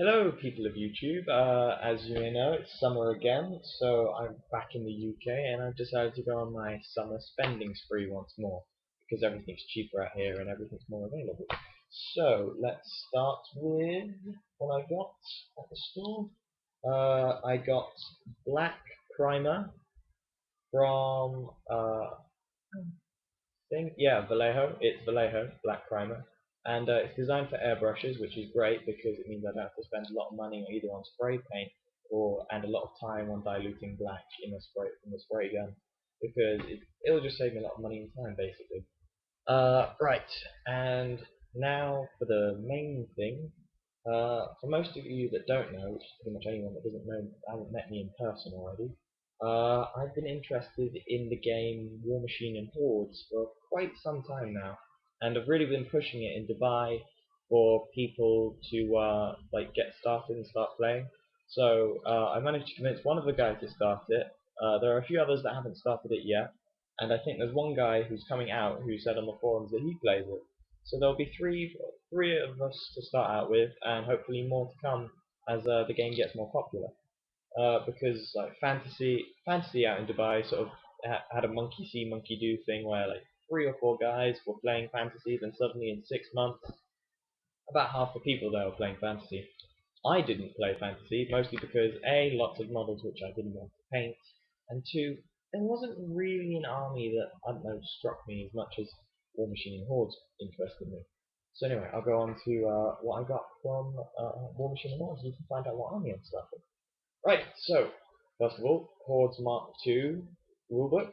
Hello, people of YouTube. As you may know, it's summer again, so I'm back in the UK and I've decided to go on my summer spending spree once more because everything's cheaper out here and everything's more available. So let's start with what I got at the store. I got black primer from Vallejo. It's Vallejo black primer, and it's designed for airbrushes, which is great because it means I don't have to spend a lot of money either on spray paint or and a lot of time on diluting black in the spray gun because it'll just save me a lot of money and time basically. Right, and now for the main thing. For most of you that don't know, which is pretty much anyone that doesn't know, hasn't met me in person already, I've been interested in the game War Machine and Hordes for quite some time now, and I've really been pushing it in Dubai for people to get started and start playing. So I managed to convince one of the guys to start it. There are a few others that haven't started it yet, and I think there's one guy who's coming out who said on the forums that he plays it. So there'll be three of us to start out with, and hopefully more to come as the game gets more popular. Because like fantasy out in Dubai sort of had a monkey see monkey do thing where like three or four guys were playing fantasy, then suddenly in 6 months, about half the people there were playing fantasy. I didn't play fantasy mostly because a lots of models which I didn't want to paint, and two there wasn't really an army that I don't know struck me as much as War Machine and Hordes interested me. So anyway, I'll go on to what I got from War Machine and Hordes. You can find out what army I'm starting. Right, so first of all, Hordes Mark II rulebook,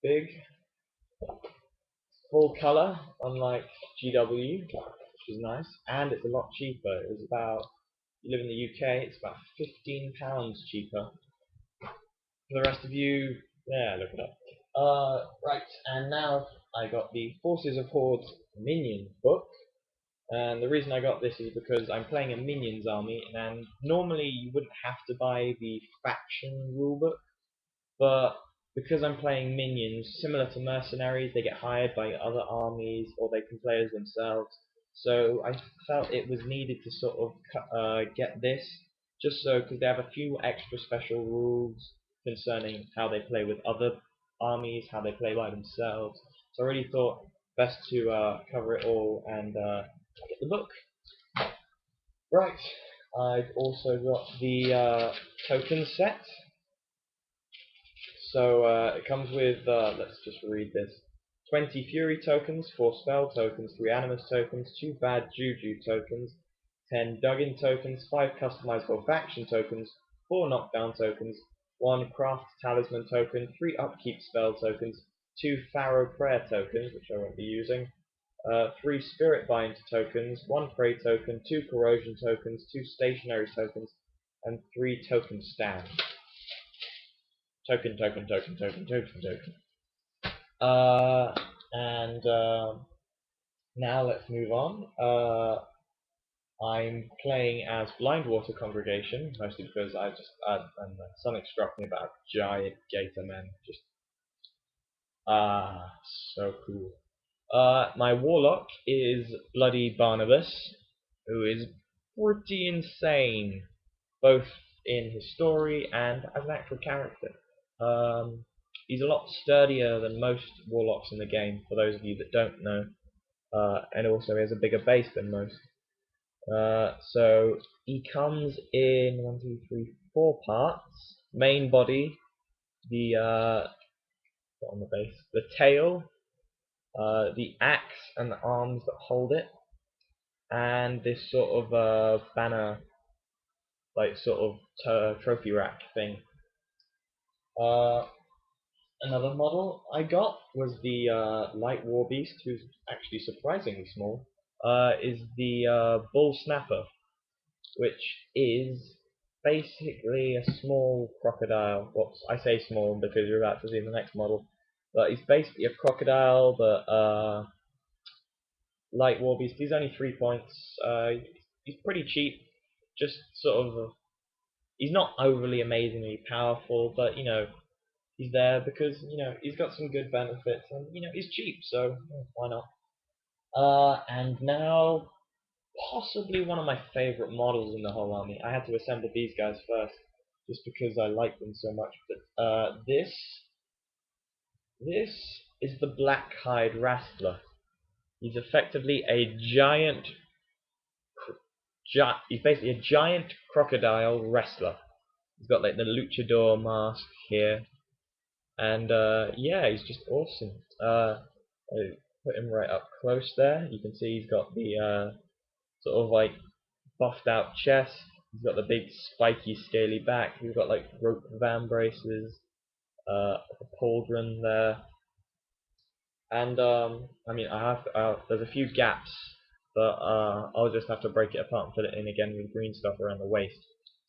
big, full color, unlike GW, which is nice, and it's a lot cheaper. It was about, you live in the UK, it's about £15 cheaper. For the rest of you, yeah, look it up. Right, and now I got the Forces of Hordes Minion book. And the reason I got this is because I'm playing a Minions army, and normally you wouldn't have to buy the faction rulebook, but because I'm playing minions, similar to mercenaries, they get hired by other armies or they can play as themselves. So I felt it was needed to sort of get this, just so because they have a few extra special rules concerning how they play with other armies, how they play by themselves. So I really thought best to cover it all and get the book. Right, I've also got the token set. So it comes with, let's just read this. 20 Fury tokens, 4 Spell tokens, 3 Animus tokens, 2 Bad Juju tokens, 10 Duggan tokens, 5 Customizable Faction tokens, 4 Knockdown tokens, 1 Craft Talisman token, 3 Upkeep Spell tokens, 2 Pharaoh Prayer tokens, which I won't be using, 3 Spirit Bind tokens, 1 Prey token, 2 Corrosion tokens, 2 Stationary tokens, and 3 Token Stands. Token. And now let's move on. I'm playing as Blindwater Congregation, mostly because and something struck me about giant gator men. Just so cool. My Warlock is Bloody Barnabas, who is pretty insane, both in his story and as an actual character. He's a lot sturdier than most warlocks in the game, for those of you that don't know, and also he has a bigger base than most. So he comes in 1, 2, 3, 4 parts: main body, the on the base, the tail, the axe and the arms that hold it, and this sort of banner, like sort of trophy rack thing. Another model I got was the Light War Beast, who's actually surprisingly small. Is the Bull Snapper, which is basically a small crocodile. Well, I say small because you're about to see the next model, but he's basically a crocodile. But Light War Beast. He's only 3 points. He's pretty cheap. Just sort of. He's not overly amazingly powerful, but you know he's there because he's got some good benefits and he's cheap, so why not? And now possibly one of my favourite models in the whole army. I had to assemble these guys first, just because I like them so much. But this is the Black-Hide Wrestler. He's effectively a giant. He's basically a giant crocodile wrestler. He's got like the luchador mask here, and yeah, he's just awesome. I put him right up close there. You can see he's got the sort of like buffed out chest. He's got the big spiky scaly back. He's got like rope van braces, a pauldron there, and I mean there's a few gaps, but I'll just have to break it apart and fill it in again with green stuff around the waist.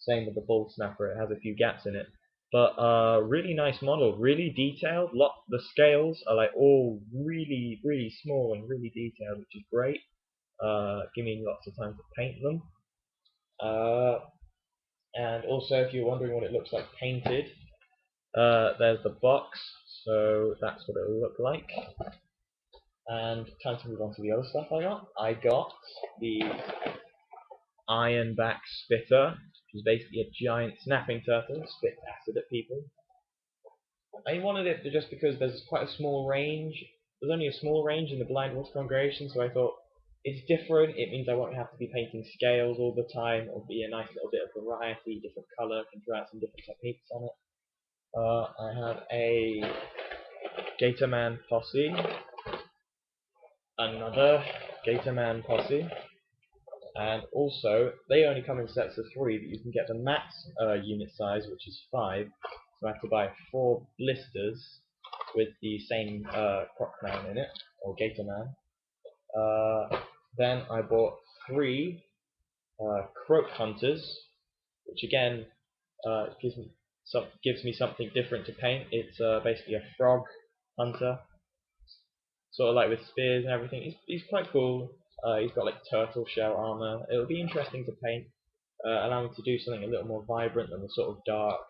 Same with the ball snapper, it has a few gaps in it. But really nice model, really detailed. The scales are like all really small and really detailed, which is great. Give me lots of time to paint them. And also, if you're wondering what it looks like painted, there's the box, so that's what it'll look like. And time to move on to the other stuff I got. I got the Ironback Spitter, which is basically a giant snapping turtle that spits acid at people. I wanted it just because there's quite a small range. There's only a small range in the Blind Wolf congregation, so I thought it's different. It means I won't have to be painting scales all the time. It'll be a nice little bit of variety, different colour, can try out some different techniques on it. I have a Gatorman posse, another Gatorman posse, and also they only come in sets of 3, but you can get the max unit size, which is 5. So I have to buy 4 blisters with the same Croc Man in it, or Gatorman. Then I bought 3 Croak Hunters, which again gives me something different to paint. It's basically a frog hunter, sort of like with spears and everything. He's quite cool. He's got like turtle shell armor. It'll be interesting to paint. Allow me to do something a little more vibrant than the sort of dark,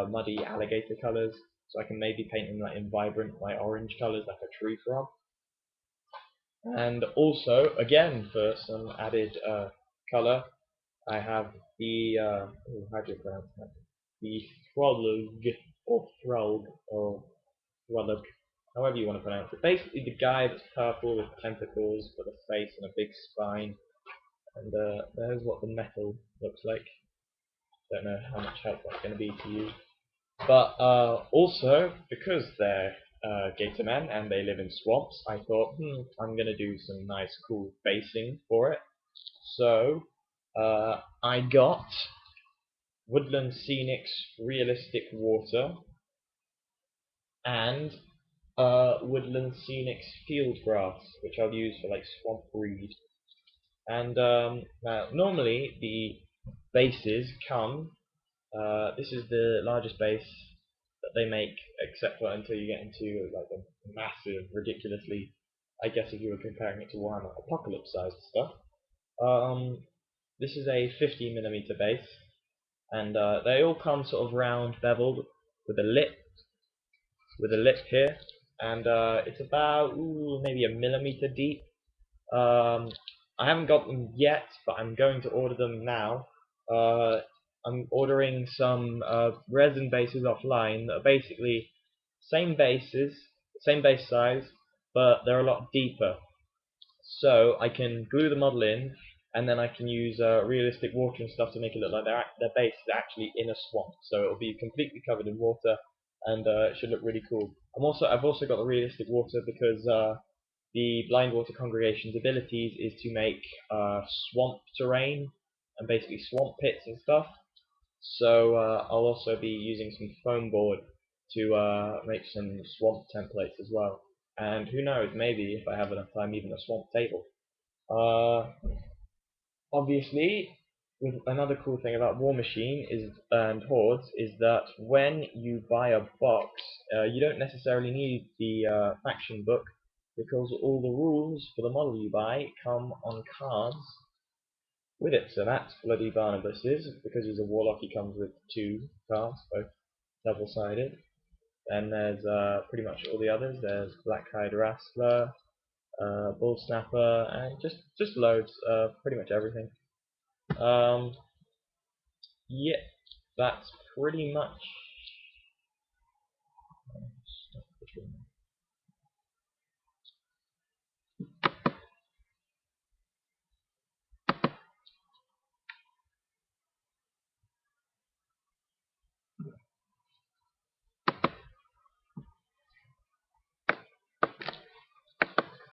muddy alligator colours. So I can maybe paint him like in vibrant, like orange colours, like a tree frog. And also, again, for some added colour, I have the how do you pronounce that? The Throlug or Throg or Throlug, however you want to pronounce it. Basically, the guy that's purple with tentacles, with a face and a big spine. And there's what the metal looks like. Don't know how much help that's going to be to you. But also, because they're gator men and they live in swamps, I thought, I'm going to do some nice cool basing for it. So I got Woodland Scenics Realistic Water and Woodland Scenics Field Grass, which I'll use for like swamp breed. And now normally the bases come. This is the largest base that they make, except for until you get into like the massive, ridiculously, I guess if you were comparing it to Warhammer, apocalypse-sized stuff. This is a 50mm base, and they all come sort of round, beveled, with a lip here, and it's about maybe a millimeter deep. I haven't got them yet, but I'm going to order them now. I'm ordering some resin bases offline that are basically same bases, same base size, but they're a lot deeper. So I can glue the model in, and then I can use realistic water and stuff to make it look like their base is actually in a swamp. So it'll be completely covered in water, and it should look really cool. I've also got the realistic water because the Blind Water Congregation's abilities is to make swamp terrain and basically swamp pits and stuff. So I'll also be using some foam board to make some swamp templates as well. And who knows, maybe if I have enough time, even a swamp table. Obviously, with another cool thing about War Machine and Hordes is that when you buy a box, you don't necessarily need the faction book, because all the rules for the model you buy come on cards with it. So that's Bloody Barnabas's, because he's a warlock, he comes with 2 cards, both double-sided. Then there's pretty much all the others. There's Black-Hide Wrestler, ball snapper, and just loads, pretty much everything. Um, yeah, that's pretty much